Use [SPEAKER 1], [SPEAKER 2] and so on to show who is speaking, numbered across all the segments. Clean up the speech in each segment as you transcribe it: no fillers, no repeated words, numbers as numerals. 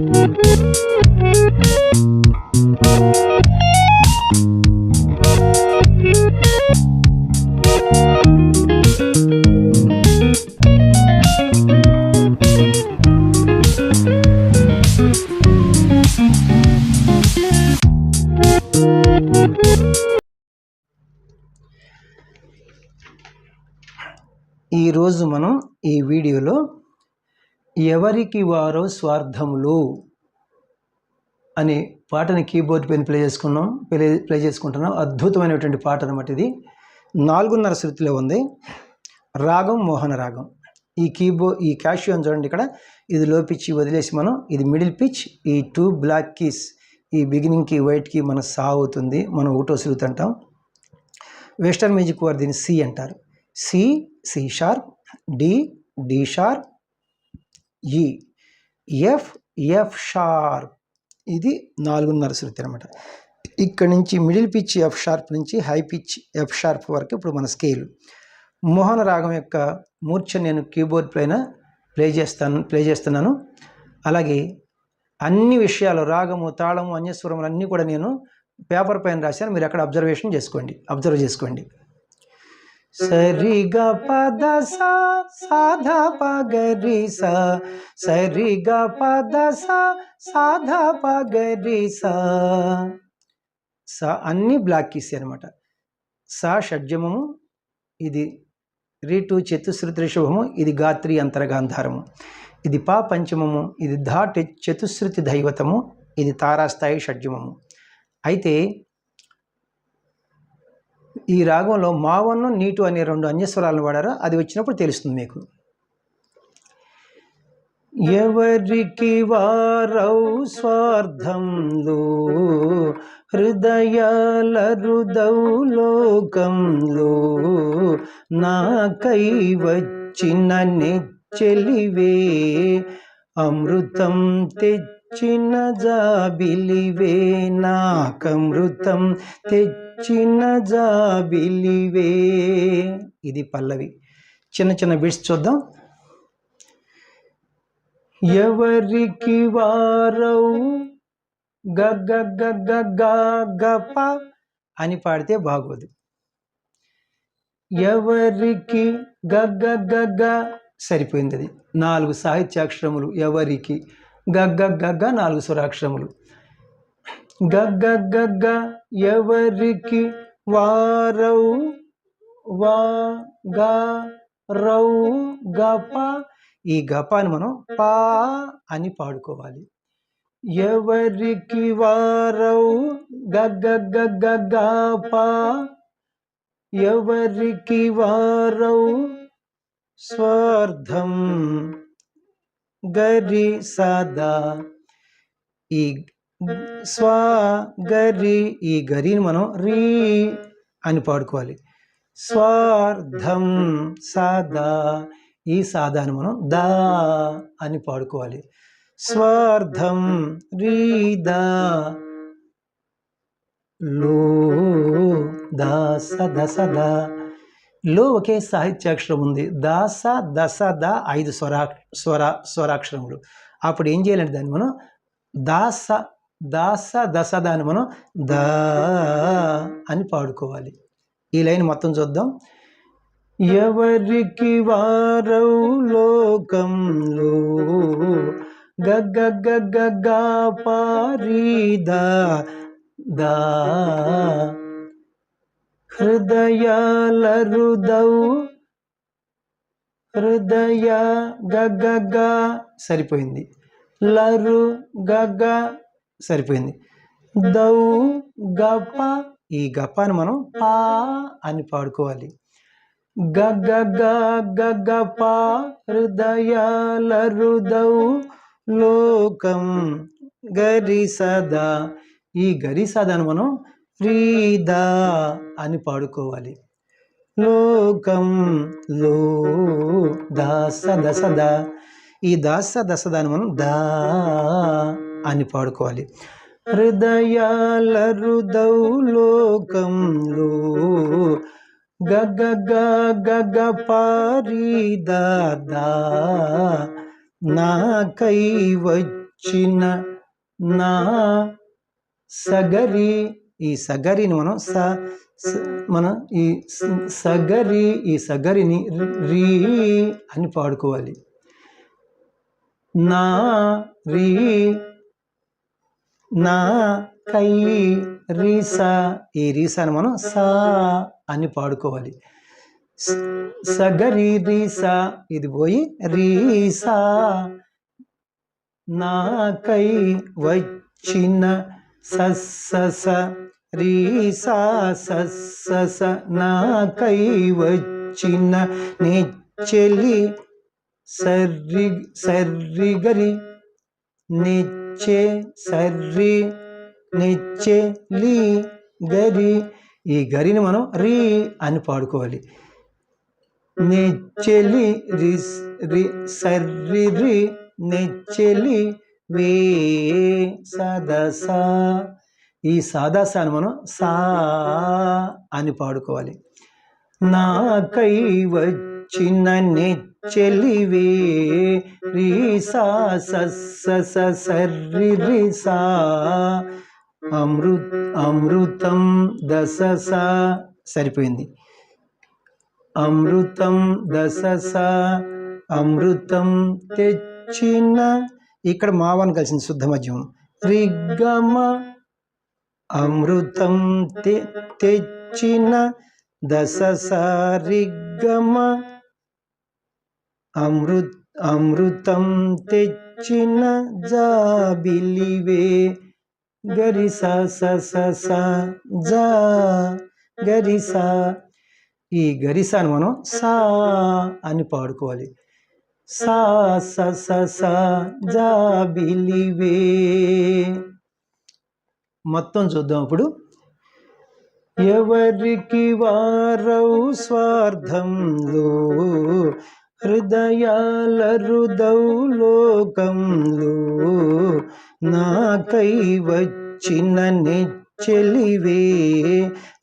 [SPEAKER 1] ఈరోజు మనం ఈ వీడియోలో ఎవరికి వారో స్వార్థములు అనే పాటని కీబోర్డ్ పైన ప్లే చేసుకుంటున్నాం. అద్భుతమైనటువంటి పాట అన్నమాట. ఇది 4:30 శృతిలో ఉంది. రాగం మోహన రాగం. ఈ క్యాషియోని చూడండి, ఇక్కడ ఇది లో పిచ్ వదిలేసి మనం ఇది మిడిల్ పిచ్, ఈ 2 బ్లాక్ కీస్, ఈ బిగినింగ్కి వైట్కి మన సా అవుతుంది, మనం ఒకటో శృతి అంటాం. వెస్టర్న్ మ్యూజిక్ వారు దీన్ని సి అంటారు. C, C sharp, D, D sharp, E, F, F sharp. ఇది 4:30 శృతి అనమాట. ఇక్కడ నుంచి మిడిల్ పిచ్ ఎఫ్ షార్ప్ నుంచి హై పిచ్ ఎఫ్ షార్ప్ వరకు ఇప్పుడు మన స్కేల్. మోహన రాగం యొక్క మూర్ఛ నేను కీబోర్డ్ పైన ప్లే చేస్తున్నాను. అలాగే అన్ని విషయాలు, రాగము, తాళము, అన్యస్వరములు అన్నీ కూడా నేను పేపర్ పైన రాశాను. మీరు అక్కడ అబ్జర్వ్ చేసుకోండి. సరిగా పద సా సాధా పగరి సా, సరిగా పద సా సాధా పగరి సా. సా అన్ని బ్లాక్ కీస్ అనమాట. సా షడ్జమము, ఇది రీటు చతుశ్రుతి రిషభము, ఇది గాత్రి అంతరగాంధారము, ఇది పా పంచమము, ఇది ధా చతుశ్రుతి దైవతము, ఇది తారాస్థాయి షడ్జమము. అయితే ఈ రాగంలో మావన్ను నీటు అనే 2 అన్యస్వరాలను వాడారు. అది వచ్చినప్పుడు తెలుస్తుంది మీకు. ఎవరికి వారౌ స్వార్థంలో హృదయాల రుదౌ లోకంలో, నాకై వచ్చిన నెచ్చెలివే అమృతం తెచ్చిన జాబిలివే, నాకమృతం తెచ్చిన జాబిలివే. ఇది పల్లవి. చిన్న బిట్స్ చూద్దాం. ఎవరికి వారౌ గగ గగ గగ అని పాడితే బాగోదు. ఎవరికి గగ గగ సరిపోయింది. అది 4 సాహిత్యాక్షరములు. ఎవరికి గగ గగ 4 స్వరాక్షరములు. గగ గగ ఎవరికి వారౌ వా గా రౌ గప. ఈ గపాని మనం పా అని పాడుకోవాలి. ఎవరికి వారౌ గగ గగ గప, ఎవరికి వారౌ స్వార్థం గరి సదా. ఈ స్వా గరి, ఈ గరిని మనం రీ అని పాడుకోవాలి. స్వార్థం సాదా, ఈ సాదాని మనం దా అని పాడుకోవాలి. స్వార్థం రీదా లో దాస దస దా. లో ఒకే సాహిత్యాక్షరం ఉంది. దాస దస దా 5 స్వరాక్షరములు. అప్పుడు ఏం చేయాలంటే దాన్ని మనం దాస దస దాన్ని మనం దా అని పాడుకోవాలి. ఈ లైన్ మొత్తం చూద్దాం. ఎవరికి వారౌ లోకంలో గగ గగ గా పారీదా దా, హృదయాల రుదౌ హృదయ గగ గా సరిపోయింది. లరు గగ సరిపోయింది. దౌ గప, ఈ గపాని మనం పా అని పాడుకోవాలి. గగ గగ పా హృదయాల రుదౌ లోకం గరి సదా. ఈ గరి సదాను మనం రీదా అని పాడుకోవాలి. లోకం లో దాస దస దా. ఈ దాస దస దాని మనం దా అని పాడుకోవాలి. హృదయాల రుదౌ లోకంలో గగ గగ పారీదా దా, నాకై వచ్చి వచ్చిన నా సగరి. ఈ సగరిని మనం ఈ సగరిని రీ అని పాడుకోవాలి. నా రీ నా కై రీసా. ఈ రీసాని మనం సా అని పాడుకోవాలి. సగరి రీసా ఇది పోయి రీసా. నాకై వచ్చిన సస్స రీసా సస్స. నాకై వచ్చిన నెచ్చెలి సర్రి సర్రిగరి నెచ్చే సర్రి నెచ్చెలి గరి. ఈ గరిని మనం రీ అని పాడుకోవాలి. నెచ్చెలి రి సర్రి రి నెచ్చెలి వే సదసా. ఈ సాదాసాను మనం సా అని పాడుకోవాలి. నాకై వచ్చిన నెచ్చెలివే రీసా సస్స సర్రి రిసా. అమృతం దశసా. సరిపోయింది. అమృతం దశసా. అమృతం తెచ్చిన. ఇక్కడ మావని కలిసింది శుద్ధ మధ్యం. రిగ్గమ అమృతం తెచ్చిన దశసా రిగ్గమ. అమృతం తెచ్చిన జాబిలివే గరిసా ససా జా గరిసా. ఈ గరిసాను మనం సా అని పాడుకోవాలి. సా ససా జాబిలివే. మొత్తం చూద్దాం ఇప్పుడు. ఎవరికి వారౌ స్వార్థంలో హృదయాల రుదౌ లోకంలో. నాకై వచ్చిన నెచ్చెలివే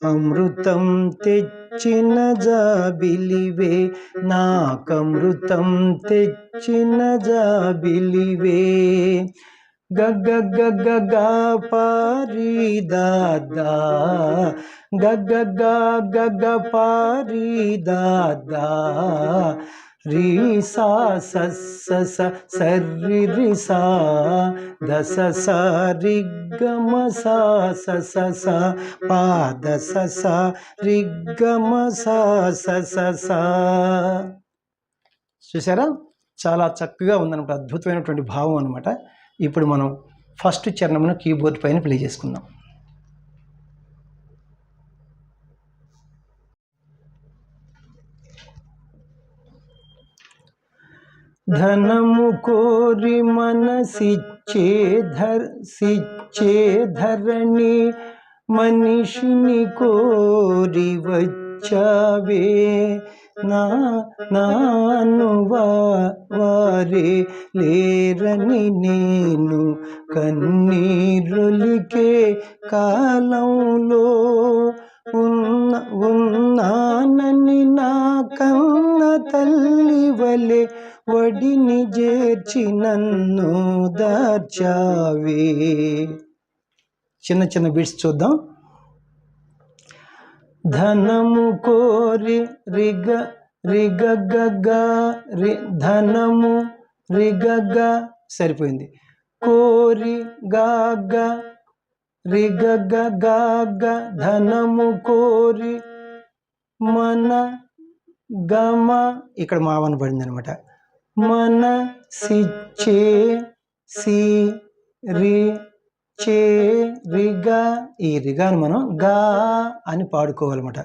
[SPEAKER 1] అమృతం తెచ్చిన జాబిలివే. నాకమృతం తెచ్చిన జాబిలివే. గగ గగ గా పారి దాదా. గగ గగ పారి దాదా. రీసా సస్స సర్రి రిసా దశసా రిగ్గమ సా ససా పాదససా రిగ్గమ సా ససా. చూసారా, చాలా చక్కగా ఉందన్నమాట. అద్భుతమైనటువంటి భావం అనమాట. ఇప్పుడు మనం ఫస్ట్ చరణమును కీబోర్డ్ పైన ప్లే చేసుకుందాం. ధనము కోరి మనసిచ్చే ధరణి మనిషిని కోరి వచ్చావే. నాను వారే లేరని నేను కన్నీరులికే కాలంలో ఉన్నానని నా కన్న తల్లి వలె వడిని చేర్చి నన్ను దాచావే. చిన్న చిన్న బిట్స్ చూద్దాం. ధనము కోరి రిగ రిగగ రి ధనము రిగగ. సరిపోయింది. కోరి గాగ రిగగ గాగ. ధనము కోరి మన గమ. ఇక్కడ మావన పడింది అనమాట. మన సిచ్చే సి రి చే రిగా. ఈ రిగాను మనం గా అని పాడుకోవాలన్నమాట.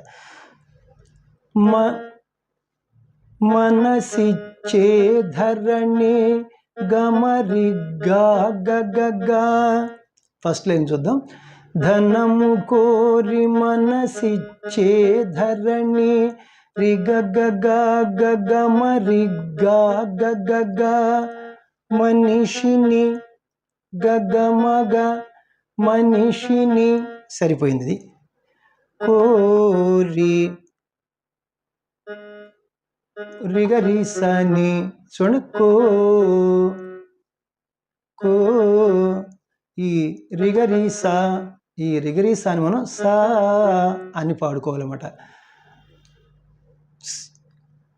[SPEAKER 1] మనసిచ్చే ధరణి గమ రిగా గగగా. ఫస్ట్ లైన్ చూద్దాం. ధనము కోరి మనసిచ్చే ధరణి రిగగగా గగమ రిగా గగగా. మనిషిని గగమగ మనిషిని. సరిపోయింది. కోరి రిగరిసని చూడండి. కో ఈ రిగరి సా, ఈ రిగరి సాని మనం సా అని పాడుకోవాలన్నమాట.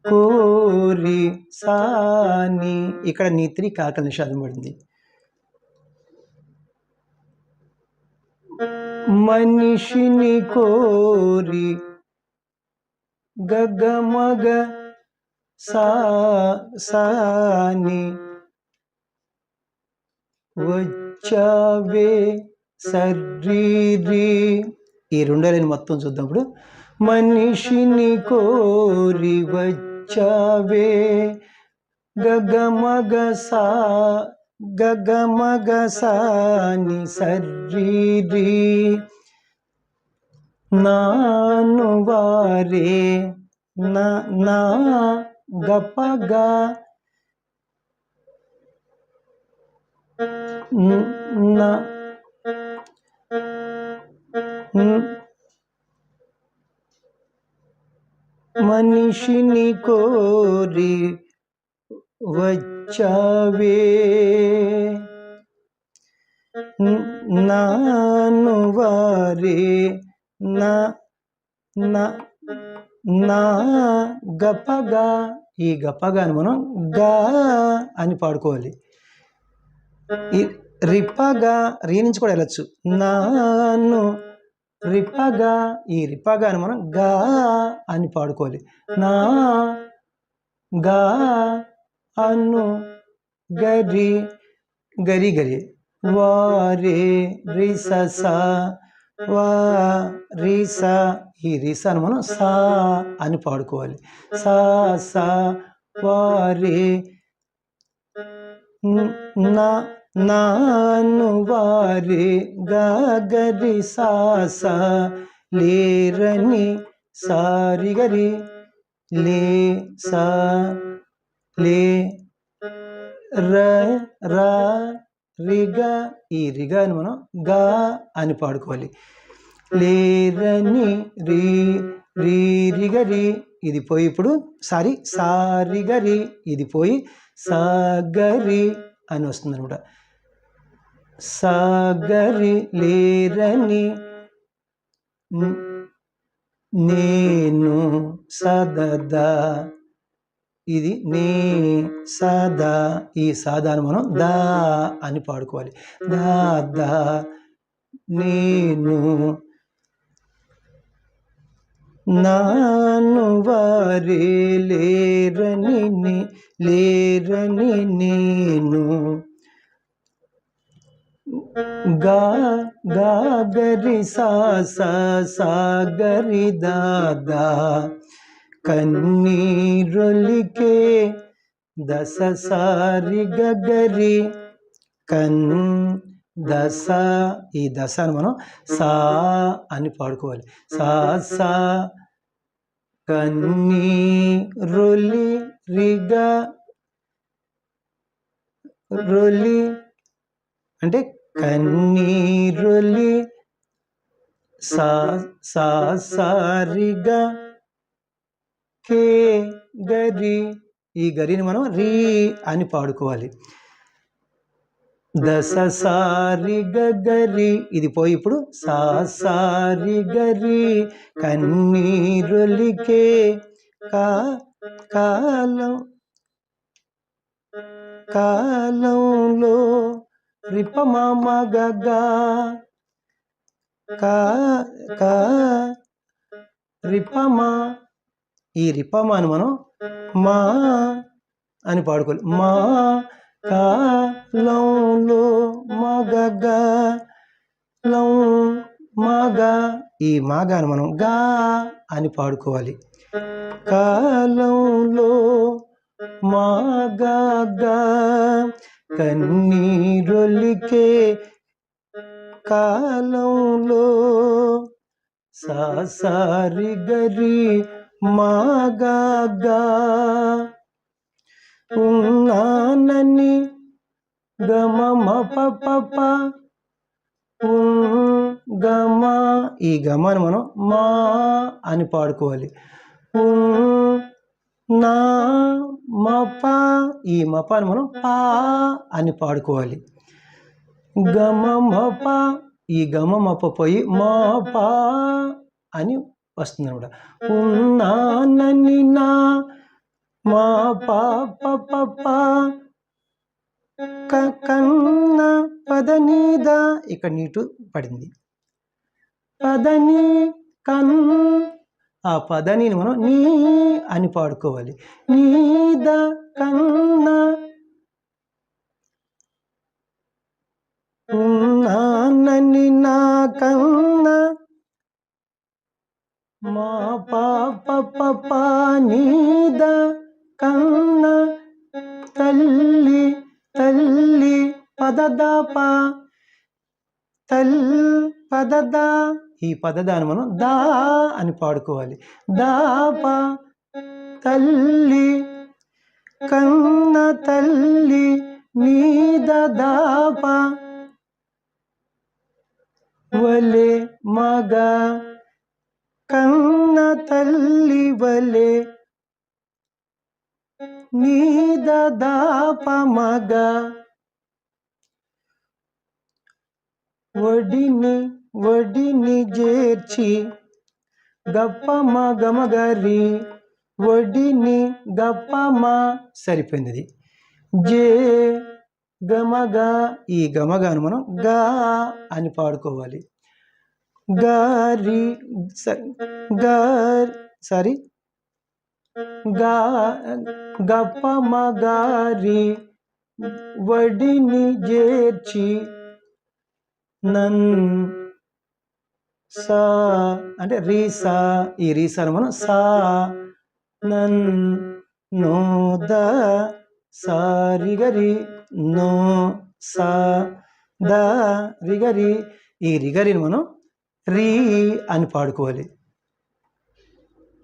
[SPEAKER 1] కోరి సాని ఇక్కడ నీత్రి కాకల నిషాదం పడింది. మనిషిని కోరి గగమగ సాని వచ్చావే సర్రీరి. ఈ రెండో లైన్ మొత్తం చూద్దాం ఇప్పుడు. మనిషిని కోరి వచ్చావే గగమగ సాని సర్రీరి. నాను వారే నా గపగా మనిషిని కోరి వచ్చావే నాను వారే నా గపగా. ఈ గపగాని మనం గా అని పాడుకోవాలి. ఈ రిప్పగా రీ నుంచి కూడా వెళ్ళచ్చు. నాను రిప్పగా, ఈ రిప్పగాని మనం గా అని పాడుకోవాలి. నా గా అను గరి గరి గరి వారే రిస వా రీస, ఈ రీసాను మనం సా అని పాడుకోవాలి. సా సా వారే నాను వారే గరి సా లేరని సారి గరి లే సా లే రా రిగా, ఈ రిగాని మనం గా అని పాడుకోవాలి. లేరని రిగరి, ఇది పోయి ఇప్పుడు సారిగరి, ఇది పోయి సాగరి అని వస్తుంది అనమాట. సాగరి లేరని నేను సదదా, ఇది నే సదా, ఈ సాదాను మనం దా అని పాడుకోవాలి. దా నేను నాను వారే లేరని నేను గరి సాగరి దాదా కన్నీరొలికే దశ సారి గగరి దశ, ఈ దశను మనం సా అని పాడుకోవాలి. సా కన్నీరొలి రిగా రొలి అంటే కన్నీరొలి సారిగా కే గరి, ఈ గరిని మనం రీ అని పాడుకోవాలి. దశ సారి గరి, ఇది పోయి ఇప్పుడు సారి గరి కన్నీరొలికే కాలంలో రిపమ గగా రిపమ, ఈ రిపమాను మనం మా అని పాడుకోవాలి. మా కాలంలో మగగా మాగా, ఈ మాగాను మనం గా అని పాడుకోవాలి. కాలంలో మాగా కన్నీరొలికే కాలంలో సారి గరి మాగా ఉన్నానని గమ పప గమ, ఈ గమను మనం మా అని పాడుకోవాలి. నా మప, ఈ మపాను మనం పా అని పాడుకోవాలి. గమమప, ఈ గమమప పోయి మా పా అని వస్తుంది అనమాట. ఉన్నానని నా మా పాప కన్న పదనీద, ఇక్కడ నీటు పడింది. పదని కన్, ఆ పదనిని మనం నీ అని పాడుకోవాలి. నీద కన్న ఉన్నానని నా కన్న మా పాప నీద కన్న తల్లి తల్లి పదదాప పదదా, ఈ పదదాన్ని మనం దా అని పాడుకోవాలి. దాప తల్లి కన్న తల్లి నీద దాప వలే మగ కన్న తల్లి వలే నీద దాప మగ వడిని చేర్చి గప్పమ గమగరి వడిని గప్పమ, సరిపోయింది. జే గమగా, ఈ గమగాను మనం గా అని పాడుకోవాలి. గారి సారీ గా గప్పమ గారి వడిని చేర్చి నన్ సా అంటే రీసా, ఈ రీసాను మనం సా నన్ నో ద సా రిగరి నో సా ద రిగరి, ఈ రిగరిని మనం రీ అని పాడుకోవాలి.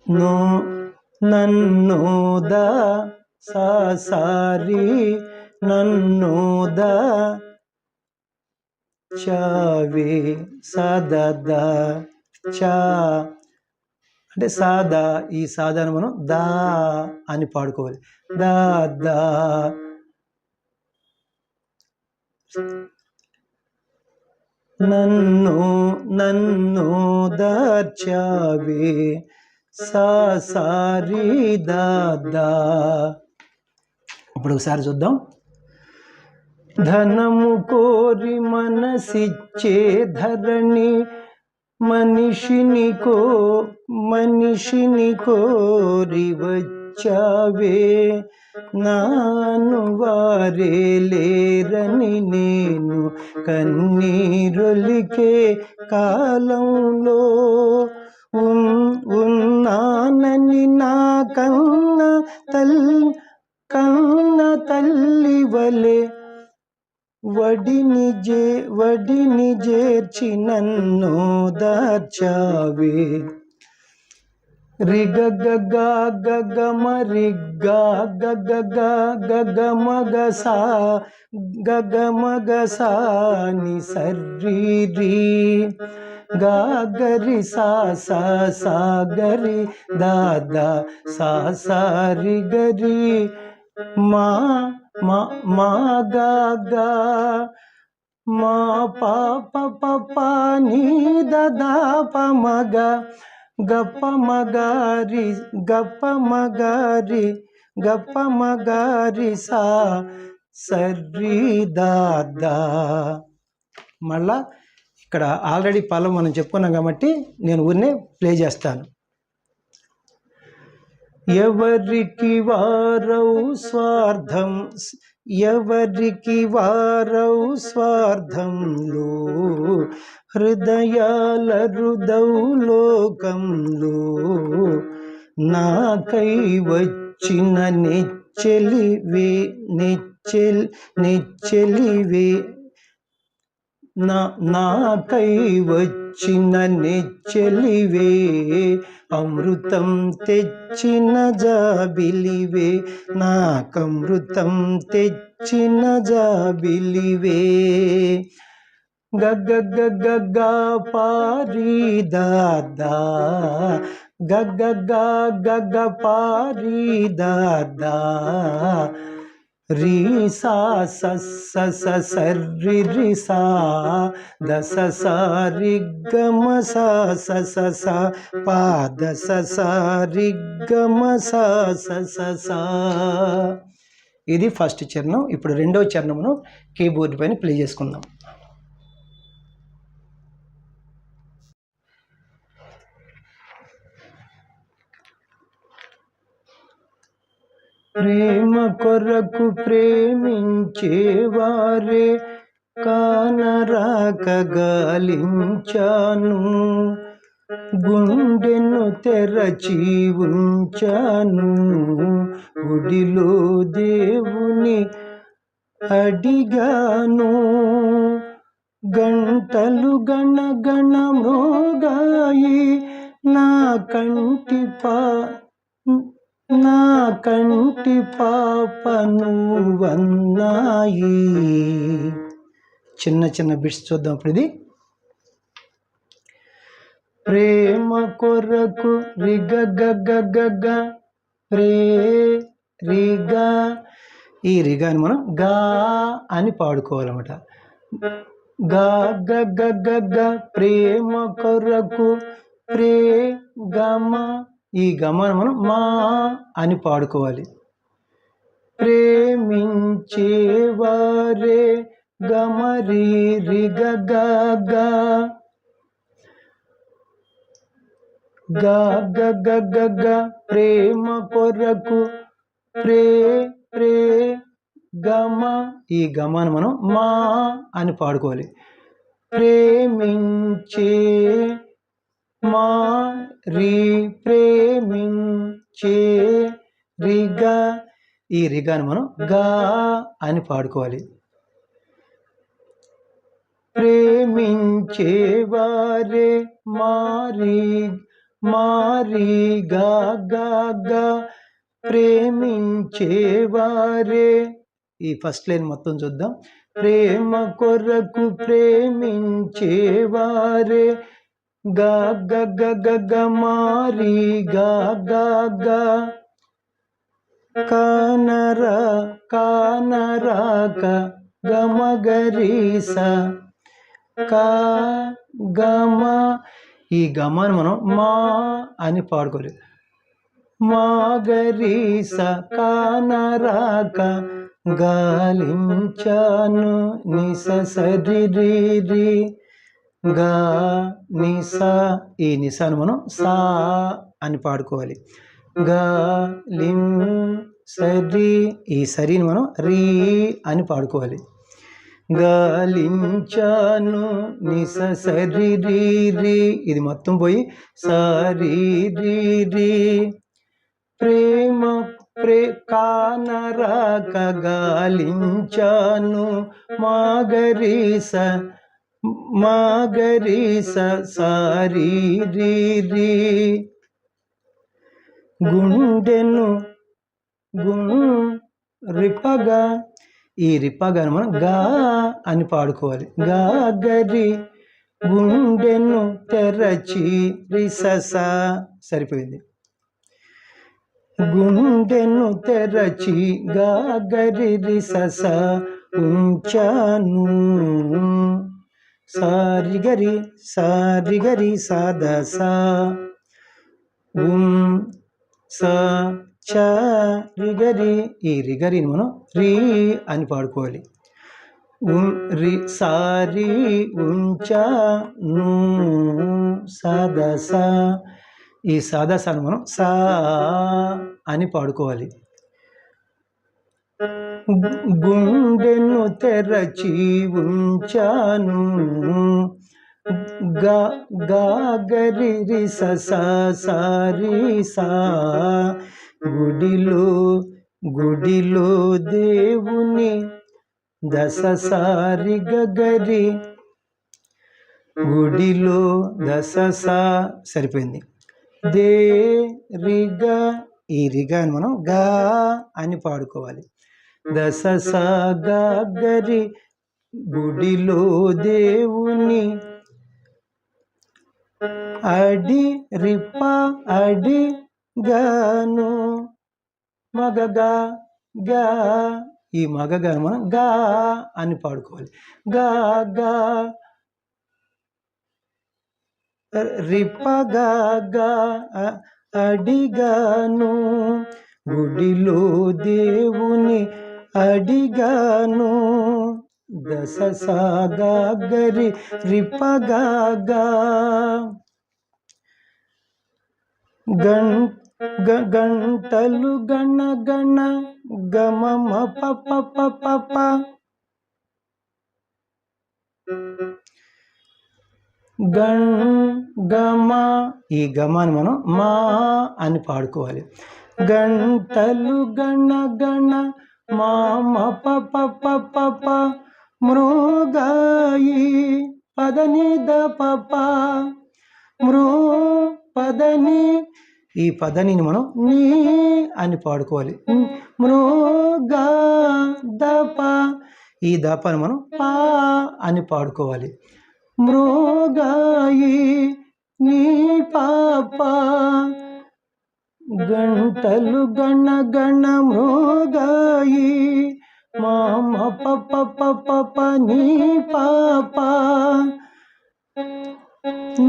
[SPEAKER 1] నో నన్ను ద సా సారి నన్ను ద చావే సదద చా అంటే సాదా, ఈ సాదాను మనం దా అని పాడుకోవాలి. దా దా నన్ను దాచావే సా సారి దాదా. ఇప్పుడు ఒకసారి చూద్దాం. ధనము కోరి మనసిచ్చే ధరణి మనిషిని కోరి వచ్చావే నాను వారే లేరని నేను కన్నీరొలికే కాలంలో ఉన్నానని నా కన్న తల్లి వలె వడిని చేర్చి నన్ను దాచావే. రిగ గగ గగమ రిగ గగ గగమగ సా ని సర్రి రి గాగరి సాగరి దాదా సారి గరి మా గా మా పాప నీ దాప మగ గప్ప మగారి సా సర్రి దాదా. మళ్ళా ఇక్కడ ఆల్రెడీ పలం మనం చెప్పుకున్నాం కాబట్టి నేను ఊరినే ప్లే చేస్తాను. ఎవరికి వారౌ స్వార్థంలో హృదయాల లోకంలో నాకై వచ్చిన నెచ్చెలివే నాకై వచ్చిన నెచ్చెలివే అమృతం తెచ్చిన జాబిలివే నాకమృతం తెచ్చిన జాబిలివే. గగ పారి దాదా గగ పారి దాదా రీ సా స స స సర్రి రి సా ద స సా రి గ మ సా స స సా పా ద స సా రి గ మ సా స స సా. ఇది ఫస్ట్ చరణం. ఇప్పుడు రెండవ చరణమును కీబోర్డ్ పైన ప్లే చేసుకుందాం. ప్రేమ కొరకు ప్రేమించేవారే కానరాక గాలించాను, గుండెను తెరచి ఉంచాను, గుడిలో దేవుని అడిగాను, గంటలు గణగణ మ్రోగాయి నా కంటి పాపను వన్నాయి. చిన్న చిన్న బిట్స్ చూద్దాం ఇప్పుడు. ఇది ప్రేమ కొరకు రిగ గ గ గ గ రే రిగా. ఈ రిగాని మనం గా అని పాడుకోవాలన్నమాట. గా గ గ గ గ ప్రేమ కొరకు ప్రే గమ. ఈ గమను మనం మా అని పాడుకోవాలి. ప్రేమించేవారే గమరి రిగ గ గ గా గ గ గ గ ప్రేమ కొరకు ప్రే ప్రే గమ. ఈ గమను మనం మా అని పాడుకోవాలి. ప్రేమించే మా రి ప్రేమించే రిగా. ఈ రిగాను మనం గా అని పాడుకోవాలి. ప్రేమించేవారే మారి మారి గా గా గా ప్రేమించేవారే. ఈ ఫస్ట్ లైన్ మొత్తం చూద్దాం. ప్రేమ కొరకు ప్రేమించేవారే గా గ గ గ గ మారి గా గా గా కానరాక గమగరీస కా గమ. ఈ గమను మనం మా అని పాడుకోలేదు. మాగరీస కానరాక గాలించాను నిస సరి రి రి గా నిసా. ఈ నిసాను మనం సా అని పాడుకోవాలి. గా లిం సరి. ఈ సరిని మనం రీ అని పాడుకోవాలి. గాలించాను నిస సరి రి రి. ఇది మొత్తం పోయి సరి రి రి. ప్రేమ కానరాక గాలించాను మాగరీస మాగరీస సారీ రి రి. గుండెను రిపగా. ఈ రిపగాను మనం గా అని పాడుకోవాలి. గా గరి గుండెను తెరచి రిసస. సరిపోయింది. గుండెను తెరచి గా గరి రిసస ఉంచాను. సారి గరి సాద సా సా చ రిగరి. ఈ రిగరిని మనం రీ అని పాడుకోవాలి. రి సారి ఉంచాను సాదసా. ఈ సాదసాను మనం సా అని పాడుకోవాలి. గుండెను తెరచి ఉంచాను గాగరి రి సారి సా. గుడిలో దేవుని దశ సారి గగరి. గుడిలో దశ సా. సరిపోయింది. దే రిగా. ఈ రిగాని మనం గా అని పాడుకోవాలి. దశ సా గగరి గుడిలో దేవుని అడి రిప అడి గాను మగగా గా ఈ మగగాను మనం గా అని పాడుకోవాలి. గా గా రిప్పగా గా అడిగాను, గుడిలో దేవుని అడిగాను, దశ సాగా గరి రిప్పగా గా గంటలు గణ గణ గమమ పప పప గమ, ఈ గమాని మనం మా అని పాడుకోవాలి. గంటలు గణ గణ మామ పప పప మృగాయి పదని ద పప పదని, ఈ పదనిని మనం నీ అని పాడుకోవాలి. మృగా దప, ఈ దపని మనం పా అని పాడుకోవాలి. మృగాయి నీ పాప గంటలు గణ గణ మృగాయి మామ పప పప నీ పాప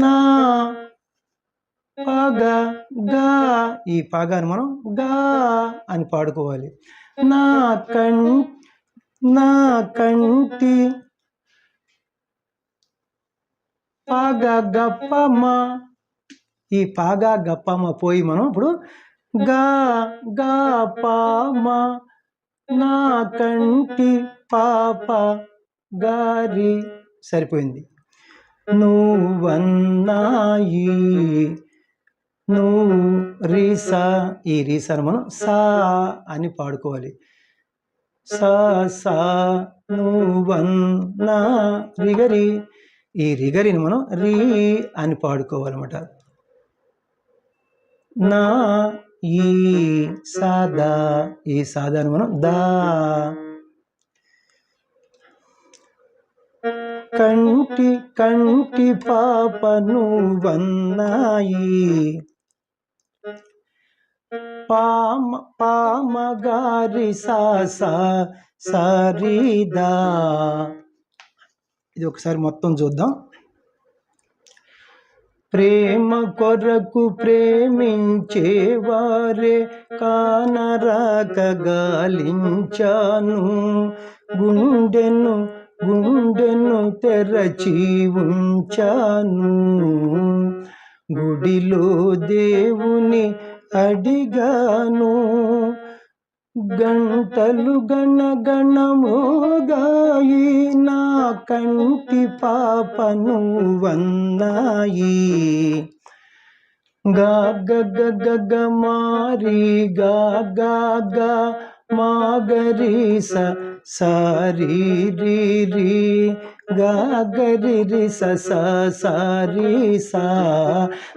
[SPEAKER 1] నా పాగా గా, ఈ పాగాను మనం గా అని పాడుకోవాలి. నా కంటి పాగా గప్పమ్మ, ఈ పాగా గప్పమ్మ పోయి మనం ఇప్పుడు గా గా పామ, నా కంటి పాప గారి, సరిపోయింది. నువ్వన్నాయి నువ్వు రీసా, ఈ రీసాను మనం సా అని పాడుకోవాలి. సా సా నువ్వన్నా రిగరి, ఈ రిగరిని మనం రీ అని పాడుకోవాలన్నమాట. నా ఈ సాదా, ఈ సాదాను మనం దా. కంటి కంటి పాప నువ్వన్నాయి పామ గారి సరిదా. ఇది ఒకసారి మొత్తం చూద్దాం. ప్రేమ కొరకు ప్రేమించేవారే కానరాక గాలించాను, గుండెను తెరచి ఉంచాను, గుడిలో దేవుని అడిగాను, గంటలు గణ గణ మోగాయి నా కంటి పాపను వన్నాయి. గా గగ గగ మారి గా గా గా మాగరి సారి రి రి గా గరి రి సారి సా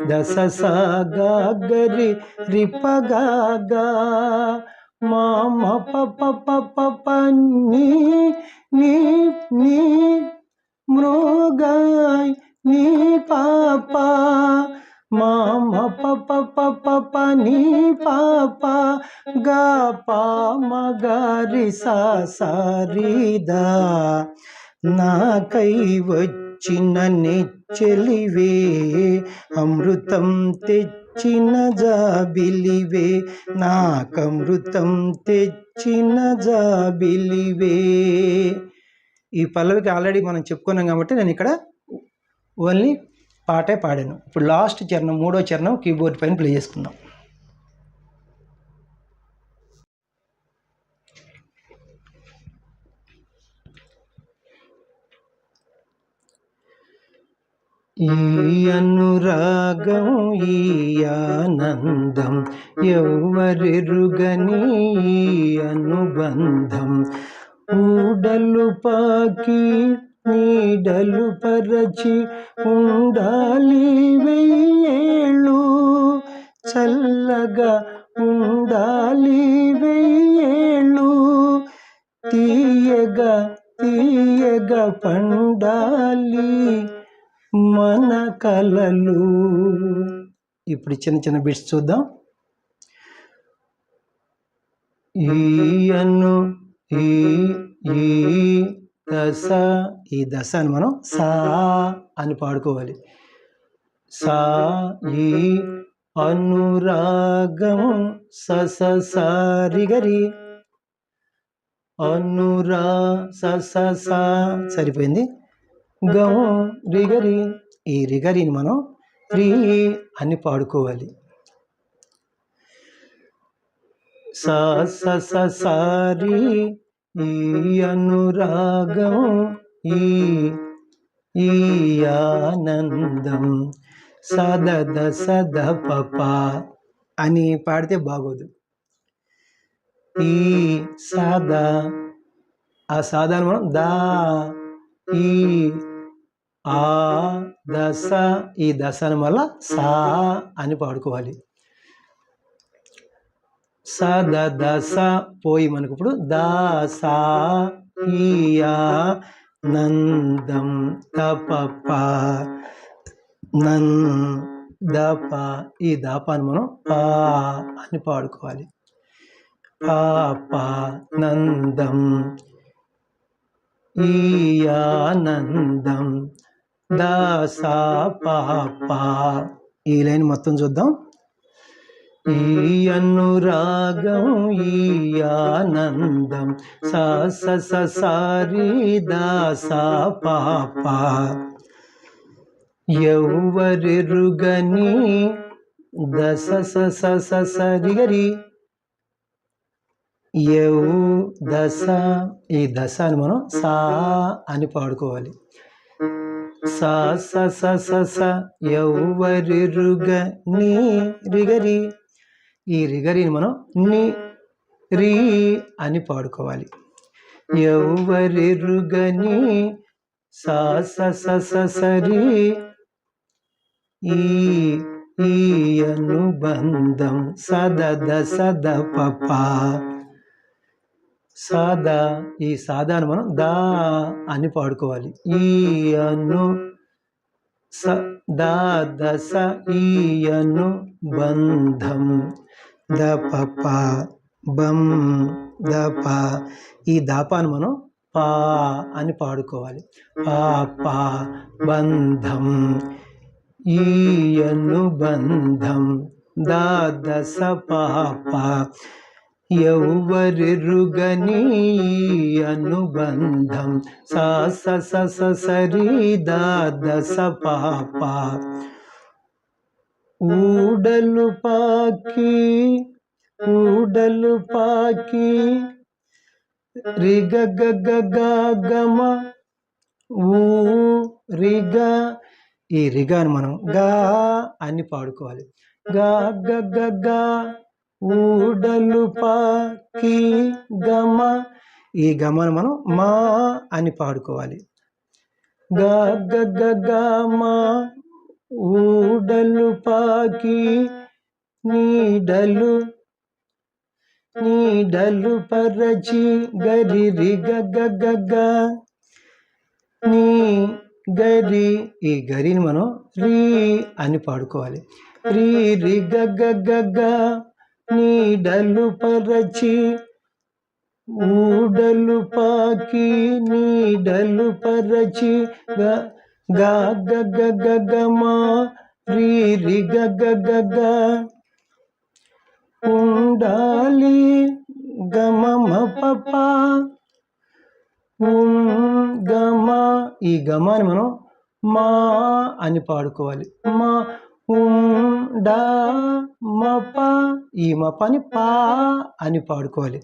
[SPEAKER 1] దశ సా గా గరి రిప గా గా మామ పప పప నీ నీ నీ మృగాయ్ నీ పాప మామ పప పప నీ పాప గా పామ గారి సారిదా. నాకై వచ్చిన నెచ్చెలివే అమృతం తెచ్చిన జాబిలివే, నాకమృతం తెచ్చిన జాబిలివే. ఈ పల్లవికి ఆల్రెడీ మనం చెప్పుకున్నాం కాబట్టి నేను ఇక్కడ ఓన్లీ పాటే పాడాను. ఇప్పుడు లాస్ట్ చరణం, మూడో చరణం కీబోర్డ్ పైన ప్లే చేసుకుందాం. ఈ అనురాగం ఈ ఆనందం ఎవ్వరెరుగని ఈ అనుబంధం, ఊడలు పాకి నీడలు పరచి ఉండాలి వెయ్యేళ్ళు, చల్లగా ఉండాలి వెయ్యేళ్ళు, తీయగా తీయగా పండాలి మన కలలు. ఇప్పుడు చిన్న చిన్న బిట్స్ చూద్దాం. ఈ ఈ ఈ దశ, ఈ దశ అని మనం సా అని పాడుకోవాలి. సా ఈ అనురాగం సరిగరి అనురా స సరిపోయింది. గం రిగరి, ఈ రిగరిని మనం రీ అని పాడుకోవాలి. సారి ఈ అనురాగం ఈ ఆనందం సదద సద పప అని పాడితే బాగోదు. ఈ సాదా, ఆ సాదాను మనం దా, ఈ ఆ దశ, ఈ దశను మళ్ళా సా అని పాడుకోవాలి. సద దశ పోయి మనకు ఇప్పుడు దాసా ఈ నందం తపప నందప, ఈ దాపాన్ని మనం పా అని పాడుకోవాలి. పాప నందం ఈ ఆనందం దాసా పాప. ఈ లైన్ మొత్తం చూద్దాం. ఈ అనురాగం ఈ ఆనందం సారి దాసా పాప ఎవ్వరెరుగని దశ సరిగరి దశ, ఈ దశ అని మనం సా అని పాడుకోవాలి. సా స ఎవ్వరెరుగని రిగరి, ఈ రిగరిని మనం ని రీ అని పాడుకోవాలి. ఎవ్వరెరుగని సా సరి ఈ అనుబంధం సదద సద పప సాదా, ఈ సాదాను మనం దా అని పాడుకోవాలి. ఈ అను దా దశ ఈ అనుబంధం ద పప బం దప, ఈ దాపాను మనం పా అని పాడుకోవాలి. పాప బంధం ఈ అనుబంధం దా దశ పాప ఎవ్వరెరుగని అనుబంధం సా సరి దా దశ పాప ఊడలు పాకి రిగ గమ ఊ రిగ, ఈ రిగాను మనం గా అని పాడుకోవాలి. గా గా ఊడలు పాకి గమ, ఈ గమను మనం మా అని పాడుకోవాలి. గా మా ఊడలు పాకి నీడలు పరచి గరి రిగ నీ గరి, ఈ గరిని మనం రీ అని పాడుకోవాలి. రీ రిగ నీడలు పరచి ఊడలు పాకి నీడలు పరచి గా గమా రీ రిగ ఉండాలి గమ పప గమ, ఈ గమాని మనం మా అని పాడుకోవాలి. మా డా మప, ఈ మపని పా అని పాడుకోవాలి.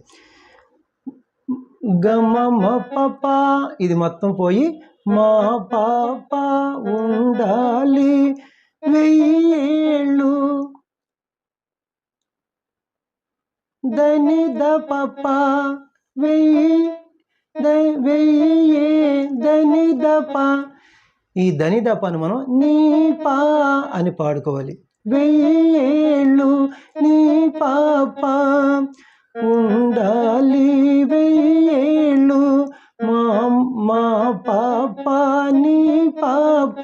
[SPEAKER 1] గమ మప, ఇది మొత్తం పోయి మా పాప ఉండాలి 1000 ఏళ్ళు దని ద పప 1000 దని దప, ఈ దని దపను మనం నీ పా అని పాడుకోవాలి. 1000 ఏళ్ళు నీ పాప ఉండాలి 1000 ఏళ్ళు మా పాప నీ పాప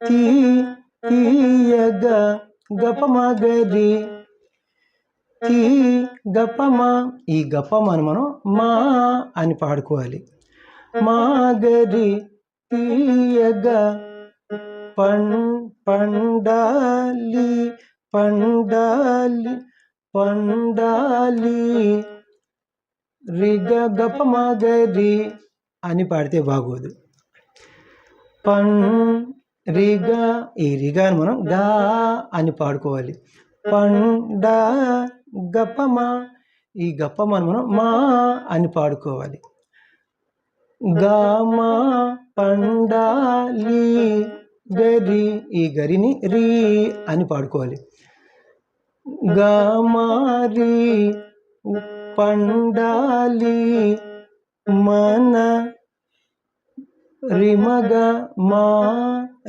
[SPEAKER 1] తీయగా గపమగరి గపమా. ఈ గపమాను మనం మా అని పాడుకోవాలి. మాగరి తీయగా పండాలి పండాలి పండాలి. రిగ గపమాగరి అని పాడితే బాగోదు. రిగా, ఈ రిగాను మనం గా అని పాడుకోవాలి. గపమా, ఈ గపమాను మనం మా అని పాడుకోవాలి. గామా పండాలి గరి, ఈ గరిని రీ అని పాడుకోవాలి. గామారి పండాలి మన రిమగ మా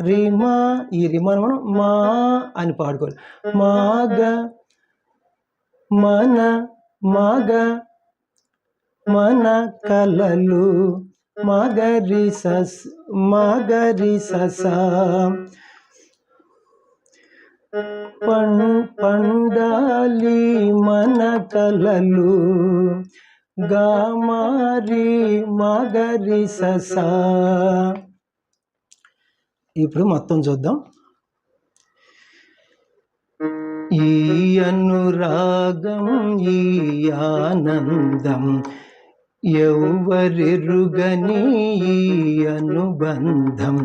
[SPEAKER 1] రిమా, ఈ రిమాను మనం మా అని పాడుకోవాలి. మాగ మన మగ మన కలలు మగరి సస పండాలి మన కలలు గామారి మగరి సస. ఇప్పుడు మొత్తం చూద్దాం. ఈ అనురాగం ఈ ఆనందం ఎవ్వరెరుగని ఈ అనుబంధం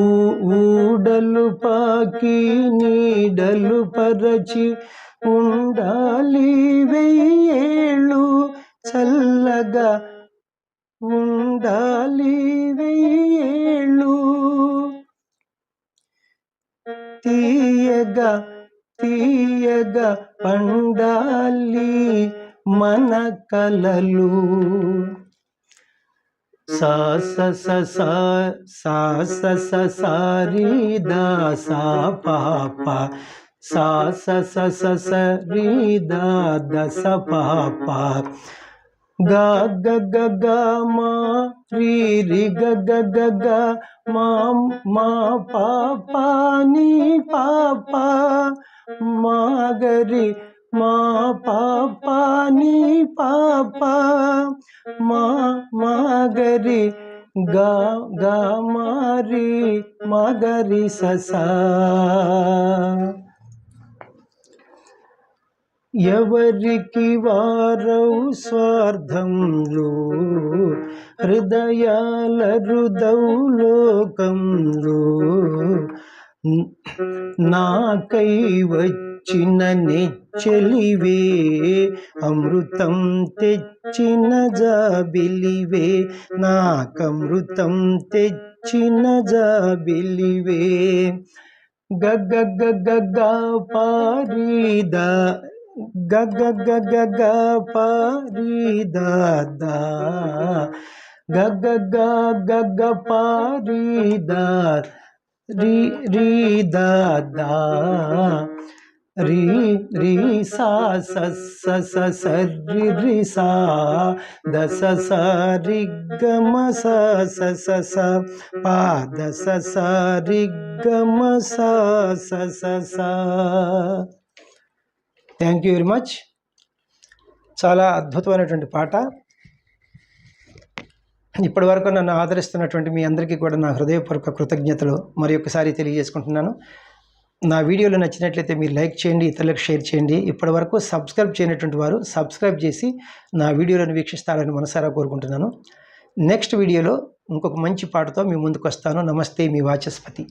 [SPEAKER 1] ఊడలు పాకి నీడలు పరచి ఉండాలి వెయ్యేళ్ళు చల్లగా ఉండాలి వెయ్యేళ్ళు తీయగా తీయగా పండాలి మన కలలు. సారి దాసా పాప సారి దస పాప గా గ గ మా రీ రి గ గ గ మా పాప నీ పాప మాగరి మా పాప నీ పాప మాగరి గా మారి మగరి ససా. ఎవరికి వారవు స్వార్థంలో హృదయాల లోకంలో నాకై వచ్చిన నెచ్చలివే అమృతం తెచ్చిన జాబిలివే నాకమృతం తెచ్చిన జాబిలివే. గగ గగ పారీదా గగ గగ పారీదా గగ గగ పారీదా రీ దా రీ రీ సా సరి రి సా దస రి గమ స పా దస రి గమ స. Thank you very much. చాలా అద్భుతమైనటువంటి పాట. ఇప్పటి వరకు నన్ను ఆదరిస్తున్నటువంటి మీ అందరికీ కూడా నా హృదయపూర్వక కృతజ్ఞతలు మరి ఒకసారి తెలియజేసుకుంటున్నాను. నా వీడియోలు నచ్చినట్లయితే మీరు లైక్ చేయండి, ఇతరులకు షేర్ చేయండి. ఇప్పటి వరకు సబ్స్క్రైబ్ చేయనటువంటి వారు సబ్స్క్రైబ్ చేసి నా వీడియోలను వీక్షిస్తారని మనసారా కోరుకుంటున్నాను. నెక్స్ట్ వీడియోలో ఇంకొక మంచి పాటతో మీ ముందుకు వస్తాను. నమస్తే, మీ వాచస్పతి.